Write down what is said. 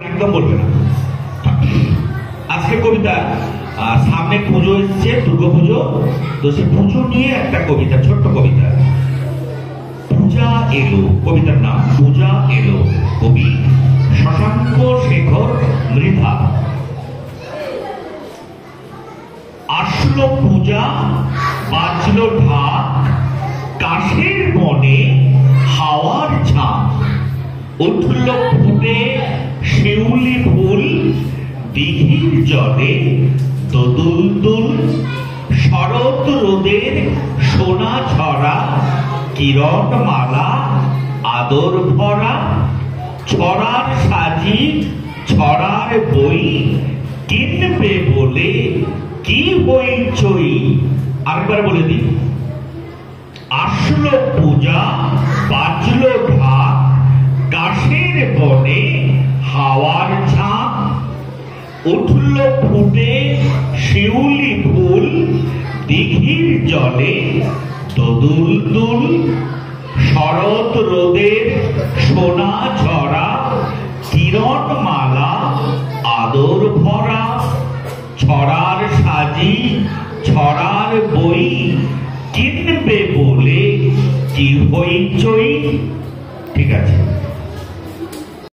একদম বলবে না। আজকে কবিতা সামনে পুজো এসছে, দুর্গা পুজো, তো সে পুজো নিয়ে একটা কবিতা, ছোট্ট কবিতা। পূজা এলো, কবিতার নাম পূজা এলো, কবি শশাঙ্ক শেখর মৃধা। আসলো পূজা, বাজলো ঢাক, কাশের বনে হাওয়ার ঝাঁক, উঠল ফুটে শিউলি ফুল, দিঘির জলে দোদুল দুল, শরৎ রোদের সোনা ছড়া, কিরণ মালা আদর ভরা, ছড়ার সাজি ছড়ার বই, কিনবে বলে কি হইচই। আরেকবার বলে দিই, আসলো পূজা, বাজলো ঢাক, কাশের বনে হাওয়ার ঝাঁক, উঠল ফুটে শিউলি ফুল, দিঘির জলে দোদুল দুল, শরৎ রোদের সোনা ঝরা, কিরণ মালা আদর ভরা, ছড়ার সাজি ছড়ার বই, কিনবে বলে কি হইচই। ঠিক আছে।